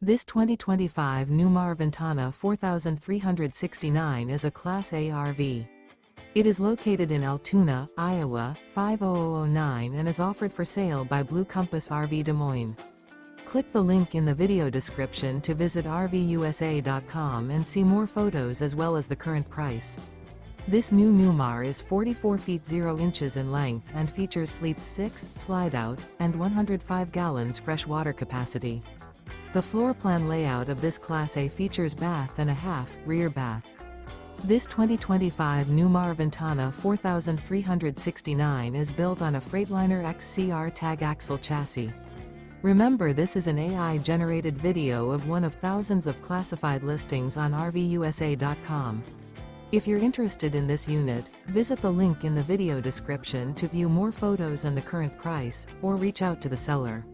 This 2025 Newmar Ventana 4369 is a Class A RV. It is located in Altoona, Iowa, 50009 and is offered for sale by Blue Compass RV Des Moines. Click the link in the video description to visit RVUSA.com and see more photos as well as the current price. This new Newmar is 44 feet 0 inches in length and features sleeps 6, slide-out, and 105 gallons fresh water capacity. The floor plan layout of this Class A features bath and a half, rear bath. This 2025 Newmar Ventana 4369 is built on a Freightliner XCR Tag Axle chassis. Remember, this is an AI-generated video of one of thousands of classified listings on RVUSA.com. If you're interested in this unit, visit the link in the video description to view more photos and the current price, or reach out to the seller.